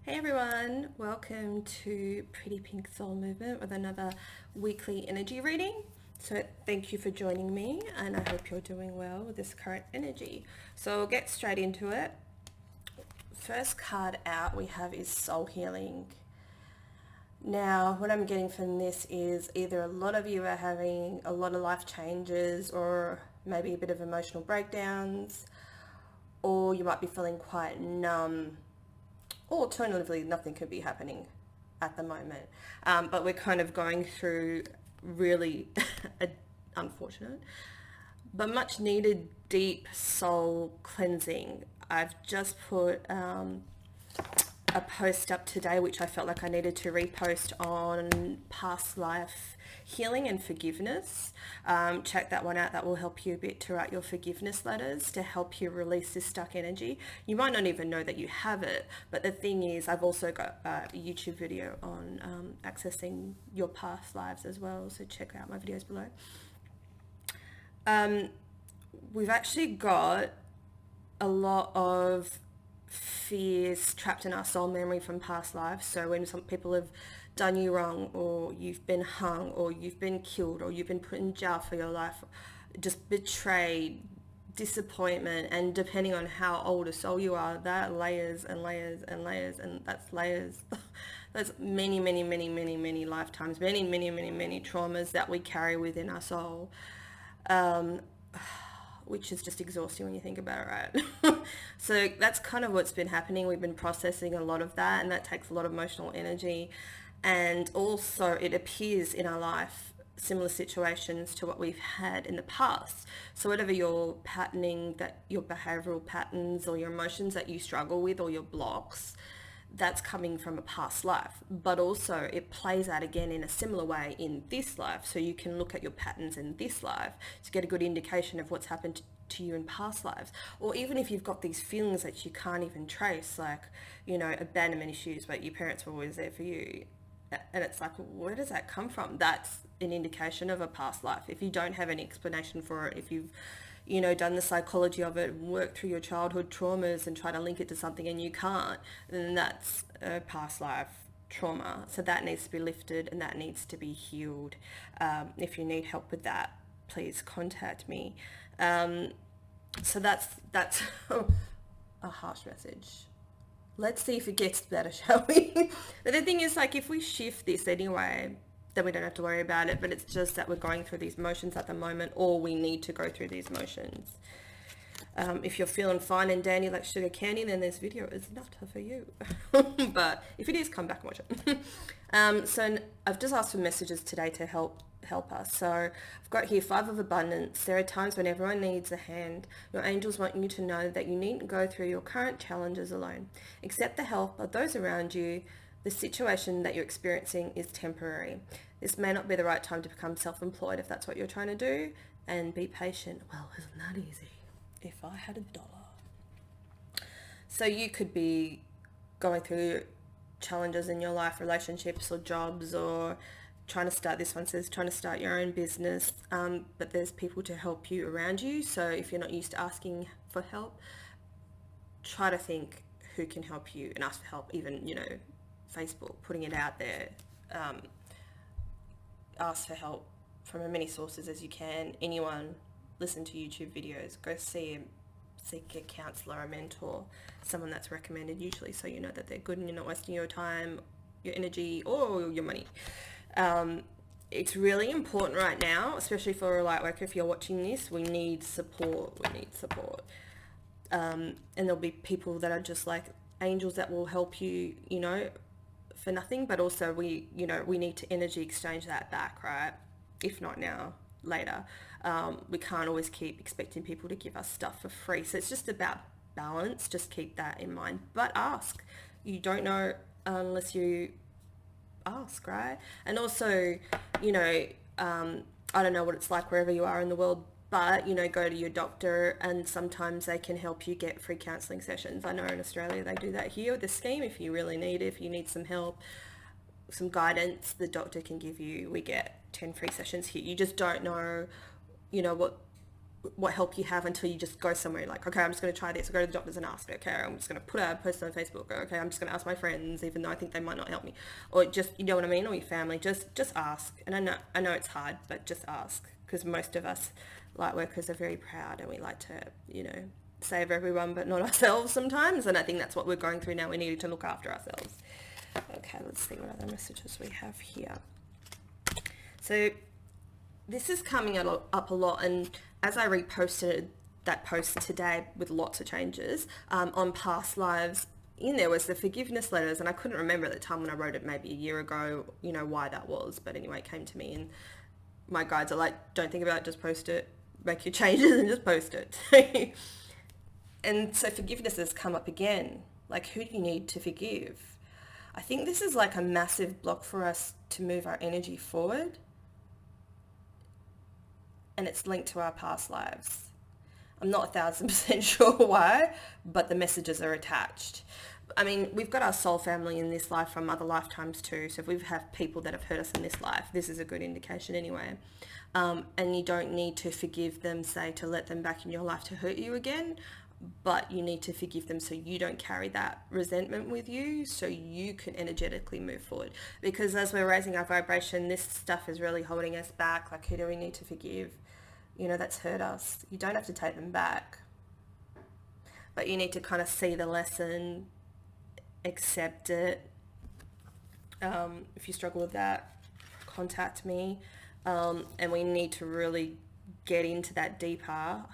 Hey everyone, welcome to Pretty Pink Soul Movement with another weekly energy reading. So thank you for joining me and I hope you're doing well with this current energy. So we'll get straight into it. First card out we have is Soul Healing. Now, what I'm getting from this is either a lot of you are having a lot of life changes or maybe a bit of emotional breakdowns, or you might be feeling quite numb. Or alternatively, nothing could be happening at the moment. But we're kind of going through really unfortunate, but much needed deep soul cleansing. I've just put a post up today, which I felt like I needed to repost on past life healing and forgiveness. Check that one out. That will help you a bit to write your forgiveness letters to help you release this stuck energy. You might not even know that you have it, but the thing is, I've also got a YouTube video on accessing your past lives as well. So check out my videos below. We've actually got a lot of fears trapped in our soul memory from past lives. So when some people have done you wrong, or you've been hung, or you've been killed, or you've been put in jail for your life, just betrayed, disappointment, and depending on how old a soul you are, that layers and layers and layers, and that's layers. That's many lifetimes, many traumas that we carry within our soul. Which is just exhausting when you think about it, right? So that's kind of what's been happening. We've been processing a lot of that, and that takes a lot of emotional energy. And also it appears in our life similar situations to what we've had in the past. So whatever your patterning, that your behavioral patterns or your emotions that you struggle with or your blocks, that's coming from a past life, but also it plays out again in a similar way in this life. So you can look at your patterns in this life to get a good indication of what's happened to you in past lives. Or even if you've got these feelings that you can't even trace, like, abandonment issues, but your parents were always there for you. And it's like, where does that come from? That's an indication of a past life. If you don't have any explanation for it, if you've done the psychology of it, worked through your childhood traumas and try to link it to something and you can't, then that's a past life trauma. So that needs to be lifted and that needs to be healed. If you need help with that, please contact me. So that's a harsh message. Let's see if it gets better, shall we? But the thing is, like, if we shift this anyway, then we don't have to worry about it. But it's just that we're going through these motions at the moment, or we need to go through these motions. If you're feeling fine and dandy like sugar candy, then this video is not for you. But if it is, come back and watch it. So I've just asked for messages today to help us. So I've got here 5 of abundance. There are times when everyone needs a hand. Your angels want you to know that you needn't go through your current challenges alone. Accept the help of those around you. The situation that you're experiencing is temporary. This may not be the right time to become self-employed if that's what you're trying to do, and be patient. Well, isn't that easy? If I had $1. So you could be going through challenges in your life, relationships or jobs, or trying to start, this one says trying to start your own business, but there's people to help you around you. So if you're not used to asking for help, try to think who can help you and ask for help. Even, Facebook, putting it out there. Ask for help from as many sources as you can. Anyone, listen to YouTube videos, go seek a counselor, a mentor, someone that's recommended usually, so you know that they're good and you're not wasting your time, your energy, or your money. It's really important right now, especially for a light worker. If you're watching this, we need support. And there'll be people that are just like angels that will help you, for nothing, but also we need to energy exchange that back, right? If not now, later. We can't always keep expecting people to give us stuff for free. So it's just about balance. Just keep that in mind. But ask. You don't know unless you ask, right? And also, I don't know what it's like wherever you are in the world, but go to your doctor and sometimes they can help you get free counselling sessions. I know in Australia they do that here with the scheme. If you really need it, if you need some help, some guidance, the doctor can give you. We get 10 free sessions here. You just don't know what what help you have until you just go somewhere like, okay, I'm just going to try this. I go to the doctors and ask. Okay, I'm just going to put a post on Facebook. Okay, I'm just going to ask my friends, even though I think they might not help me, or just, you know what I mean, or your family. Just ask. And I know it's hard, but just ask, because most of us light workers are very proud and we like to, you know, save everyone but not ourselves sometimes. And I think that's what we're going through now. We need to look after ourselves. Okay, let's see what other messages we have here. So this is coming up a lot, and as I reposted that post today with lots of changes on past lives, in there was the forgiveness letters, and I couldn't remember at the time when I wrote it maybe a year ago, you know, why that was. But anyway, it came to me, and my guides are like, don't think about it, just post it, make your changes and just post it. And so forgiveness has come up again. Like, who do you need to forgive? I think this is like a massive block for us to move our energy forward. And it's linked to our past lives. I'm not 1,000% sure why, but the messages are attached. I mean, we've got our soul family in this life from other lifetimes too. So if we have people that have hurt us in this life, this is a good indication anyway. And you don't need to forgive them, say, to let them back in your life to hurt you again, but you need to forgive them so you don't carry that resentment with you, so you can energetically move forward. Because as we're raising our vibration, this stuff is really holding us back. Like, who do we need to forgive? You know, that's hurt us. You don't have to take them back, but you need to kind of see the lesson, accept it. If you struggle with that, contact me. And we need to really get into that deeper. I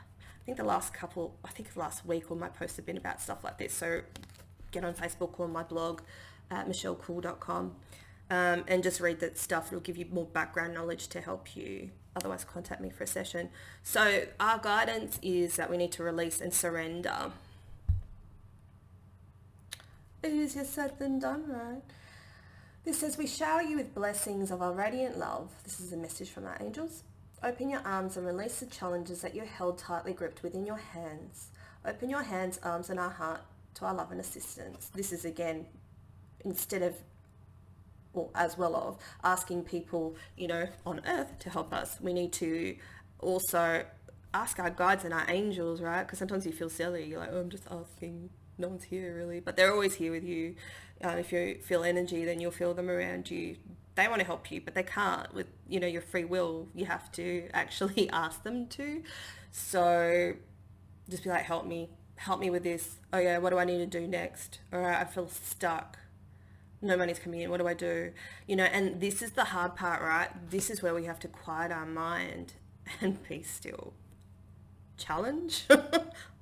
think last week all my posts have been about stuff like this. So get on Facebook or my blog at michellecool.com and just read that stuff. It'll give you more background knowledge to help you. Otherwise, contact me for a session. So our guidance is that we need to release and surrender. Easier said than done, right? This says, we shower you with blessings of our radiant love. This is a message from our angels. Open your arms and release the challenges that you held tightly gripped within your hands. Open your hands, arms, and our heart to our love and assistance. This is, again, instead of, or as well of, asking people, you know, on earth to help us, we need to also ask our guides and our angels, right? Because sometimes you feel silly. You're like, oh, I'm just asking. No one's here, really. But they're always here with you. If you feel energy, then you'll feel them around you. They want to help you, but they can't with, you know, your free will. You have to actually ask them to. So just be like, help me with this. Oh yeah, what do I need to do next? All right, I feel stuck. No money's coming in. What do I do? You know, and this is the hard part, right? This is where we have to quiet our mind and be still. Challenge?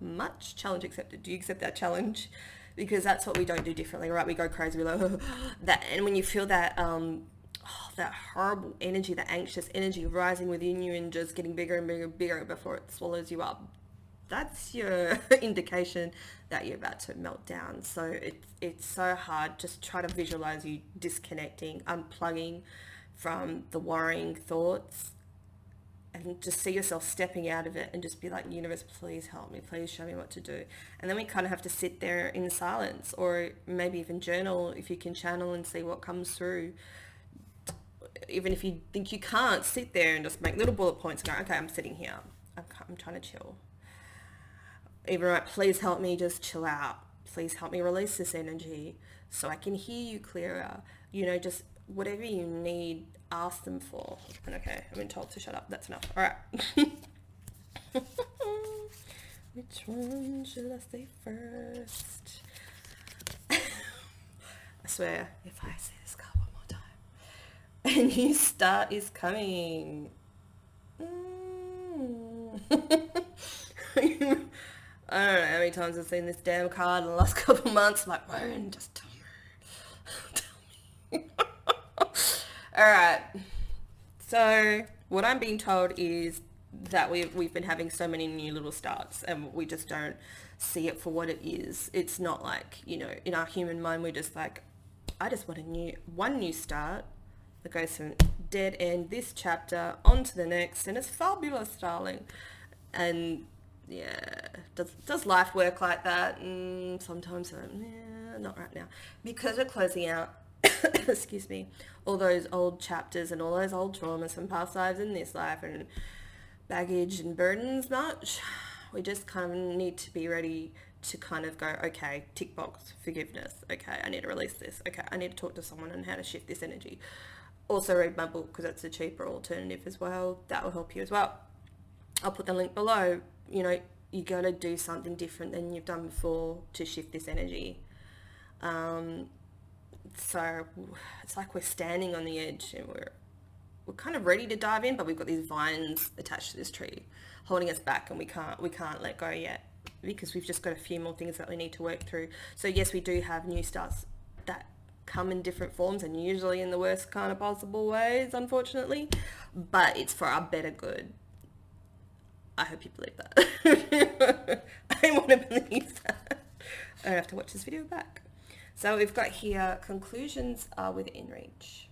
Much challenge accepted. Do you accept that challenge? Because that's what we don't do differently, right? We go crazy. We're like, that, and when you feel that that horrible energy, that anxious energy rising within you and just getting bigger and bigger and bigger before it swallows you up, that's your indication that you're about to melt down. So it's so hard. Just try to visualize you disconnecting, unplugging from the worrying thoughts, and just see yourself stepping out of it and just be like, universe, please help me, please show me what to do. And then we kind of have to sit there in silence, or maybe even journal if you can channel and see what comes through. Even if you think you can't, sit there and just make little bullet points and go, okay, I'm sitting here. I'm trying to chill. Even right, please help me just chill out. Please help me release this energy so I can hear you clearer. You know, just whatever you need, ask them for. And okay, I've been told to shut up. That's enough. All right. Which one should I say first? I swear, if I say this card one more time, a new start is coming. I don't know how many times I've seen this damn card in the last couple months. I'm like, Ryan, just tell me. All right. So what I'm being told is that we've been having so many new little starts, and we just don't see it for what it is. It's not like, you know, in our human mind, we're just like, I just want one new start that goes from dead end this chapter on to the next, and it's fabulous, darling. And yeah, does life work like that? Sometimes, not right now, because we're closing out excuse me, all those old chapters and all those old traumas from past lives in this life, and baggage and burdens much. We just kind of need to be ready to kind of go, okay, tick box, forgiveness. Okay, I need to release this. Okay, I need to talk to someone on how to shift this energy. Also read my book because that's a cheaper alternative as well. That will help you as well. I'll put the link below. You know, you got to do something different than you've done before to shift this energy. So it's like we're standing on the edge and we're kind of ready to dive in, but we've got these vines attached to this tree holding us back, and we can't let go yet because we've just got a few more things that we need to work through. So yes, we do have new starts that come in different forms and usually in the worst kind of possible ways, unfortunately, but it's for our better good. I hope you believe that. I want to believe that. I don't have to watch this video back. So we've got here, conclusions are within reach.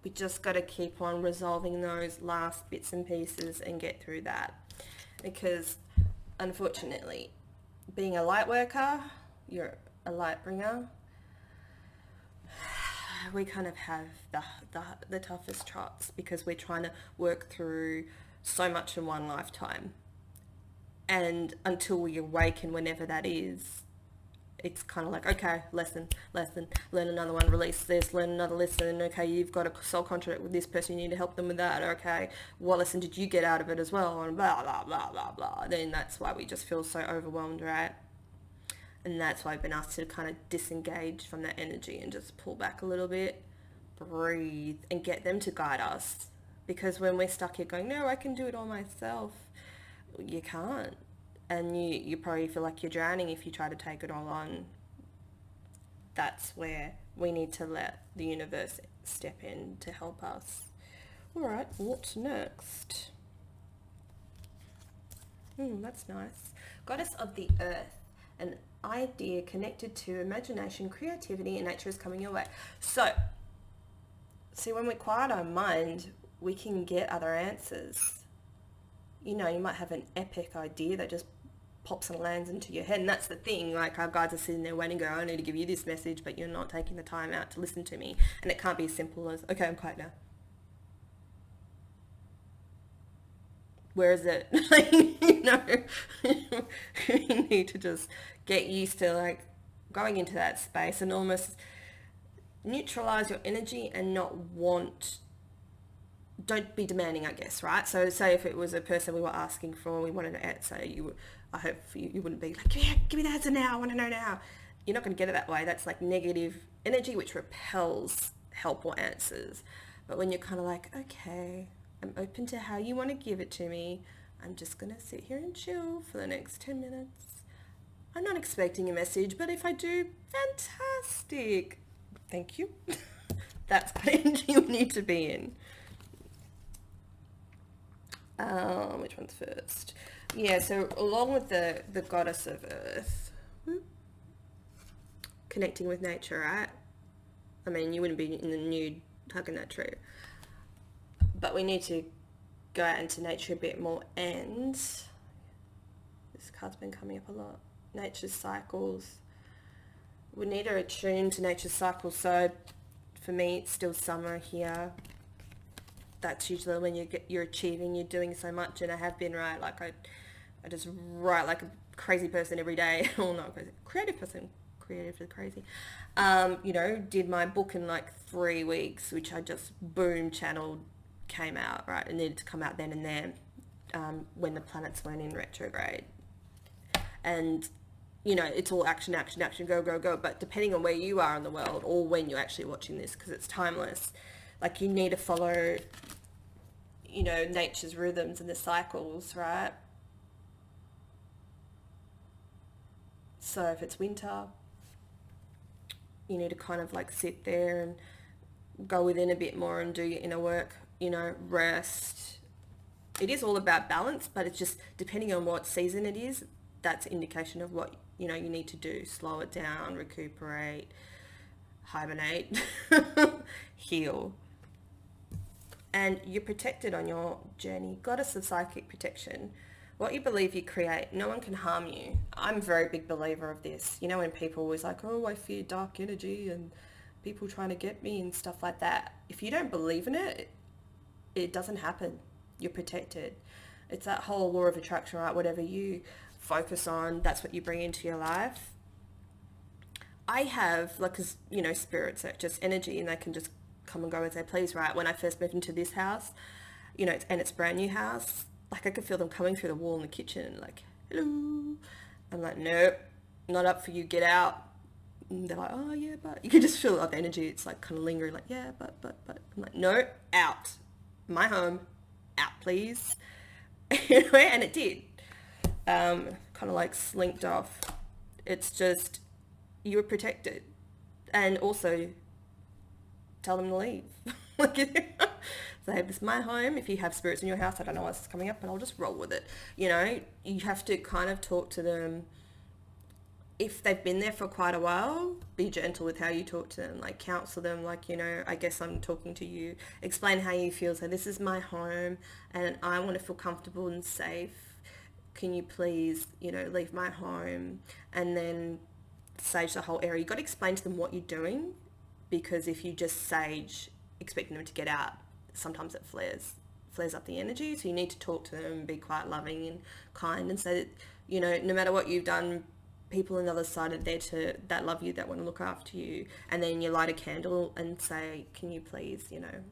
We just got to keep on resolving those last bits and pieces and get through that. Because unfortunately, being a light worker, you're a light bringer, we kind of have the toughest trots because we're trying to work through so much in one lifetime. And until we awaken, whenever that is, it's kind of like, okay, lesson, learn another one, release this, learn another lesson. Okay, you've got a soul contract with this person, you need to help them with that. Okay, what lesson did you get out of it as well? And blah, blah, blah, blah, blah. Then that's why we just feel so overwhelmed, right? And that's why I've been asked to kind of disengage from that energy and just pull back a little bit, breathe, and get them to guide us. Because when we're stuck here going, no, I can do it all myself, you can't. And you probably feel like you're drowning if you try to take it all on. That's where we need to let the universe step in to help us. All right, what's next? That's nice. Goddess of the earth, an idea connected to imagination, creativity, and nature is coming your way. So, see, when we quiet our mind, we can get other answers. You know, you might have an epic idea that just pops and lands into your head, and that's the thing, like our guides are sitting there waiting, go, I need to give you this message, but you're not taking the time out to listen to me. And it can't be as simple as, okay, I'm quiet now. Where is it? Like, you know, you need to just get used to like going into that space and almost neutralize your energy and don't be demanding, I guess, right? So say if it was a person we were asking for, we wanted to answer, I hope you wouldn't be like, yeah, give me the answer now, I want to know now. You're not going to get it that way. That's like negative energy, which repels help or answers. But when you're kind of like, okay, I'm open to how you want to give it to me. I'm just going to sit here and chill for the next 10 minutes. I'm not expecting a message, but if I do, fantastic. Thank you. That's the energy you need to be in. Which one's first? Yeah, so along with the goddess of earth, connecting with nature, right? I mean, you wouldn't be in the nude hugging that tree. But we need to go out into nature a bit more, and this card's been coming up a lot. Nature's cycles. We need to attune to nature's cycles. So for me, it's still summer here. That's usually when you're achieving, you're doing so much, and I have been, right? Like I just write like a crazy person every day. Well, not crazy, creative person, creative is crazy. You know, did my book in like 3 weeks, which I just boom channeled, came out, right? It needed to come out then and there, when the planets weren't in retrograde. And you know, it's all action, action, action, go, go, go. But depending on where you are in the world or when you're actually watching this, because it's timeless, like you need to follow, you know, nature's rhythms and the cycles, right? So if it's winter, you need to kind of like sit there and go within a bit more and do your inner work, you know, rest. It is all about balance, but it's just depending on what season it is, that's an indication of what, you know, you need to do. Slow it down, recuperate, hibernate, heal. And you're protected on your journey. Goddess of psychic protection. What you believe you create. No one can harm you. I'm a very big believer of this. You know, when people always like, oh, I fear dark energy and people trying to get me and stuff like that. If you don't believe in it, it doesn't happen. You're protected. It's that whole law of attraction, right? Whatever you focus on, that's what you bring into your life. I have, like, cause, you know, spirits are just energy and they can just come and go as they please, right? When I first moved into this house, you know, and it's a brand new house, like I could feel them coming through the wall in the kitchen, like, hello. I'm like, nope, not up for you, get out. And they're like, oh yeah, but you can just feel the energy. It's like kind of lingering, like, yeah, but. I'm like, no, out. My home, out, please. Anyway, and it did. Kind of like slinked off. It's just, you were protected. And also, tell them to leave. Like, say, this is my home. If you have spirits in your house, I don't know what's coming up, but I'll just roll with it. You know, you have to kind of talk to them. If they've been there for quite a while, be gentle with how you talk to them, like counsel them, like, you know, I guess I'm talking to you, explain how you feel. So this is my home and I want to feel comfortable and safe. Can you please, you know, leave my home? And then sage the whole area. You've got to explain to them what you're doing, because if you just sage expecting them to get out, sometimes it flares up the energy. So you need to talk to them, be quite loving and kind, and say that, you know, no matter what you've done, people on the other side are there that love you, that want to look after you. And then you light a candle and say, can you please, you know,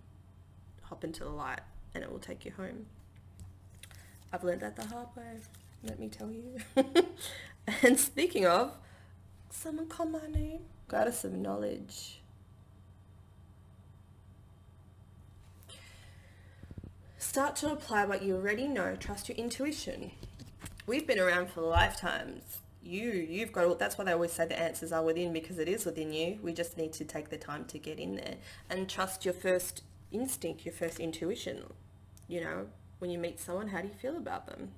hop into the light, and it will take you home. I've learned that the hard way, let me tell you. And speaking of, someone call my name. Goddess of knowledge. Start to apply what you already know. Trust your intuition. We've been around for lifetimes. You've got all, that's why they always say the answers are within, because it is within you. We just need to take the time to get in there and trust your first instinct, your first intuition. You know, when you meet someone, how do you feel about them?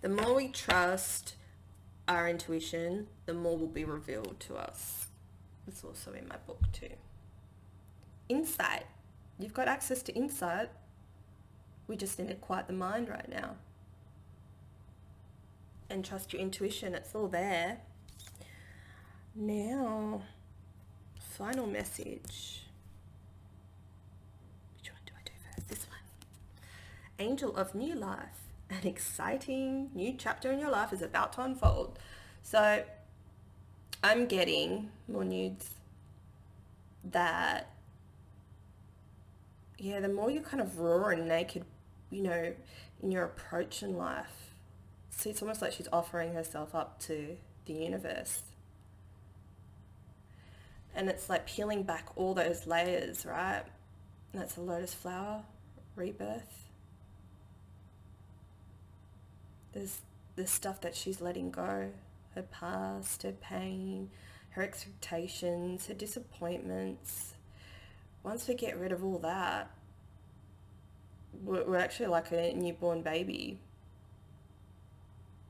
The more we trust our intuition, the more will be revealed to us. It's also in my book too. Insight. You've got access to insight. We just need to quiet the mind right now. And trust your intuition. It's all there. Now, final message. Which one do I do first? This one. Angel of new life. An exciting new chapter in your life is about to unfold. So I'm getting more nudes that, yeah, the more you're kind of raw and naked, you know, in your approach in life. See, it's almost like she's offering herself up to the universe. And it's like peeling back all those layers, right? And that's a lotus flower, rebirth. There's the stuff that she's letting go, her past, her pain, her expectations, her disappointments. Once we get rid of all that, we're actually like a newborn baby.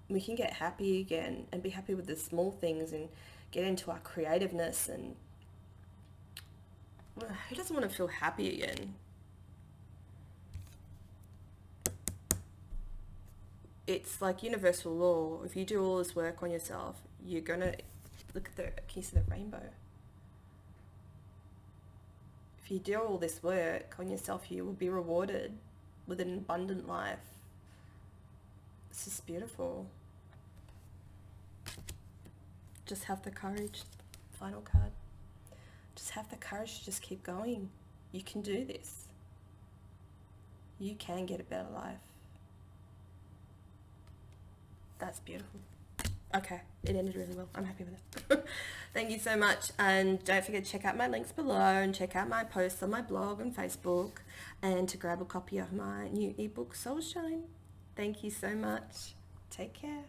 We can get happy again and be happy with the small things and get into our creativeness. And who doesn't want to feel happy again? It's like universal law. If you do all this work on yourself, you're gonna look at can you see the rainbow? If you do all this work on yourself, you will be rewarded with an abundant life. It's just beautiful. Just have the courage. Final card. Just have the courage to just keep going. You can do this. You can get a better life. That's beautiful. Okay, it ended really well. I'm happy with it. Thank you so much. And don't forget to check out my links below and check out my posts on my blog and Facebook, and to grab a copy of my new ebook, Soul Shine. Thank you so much. Take care.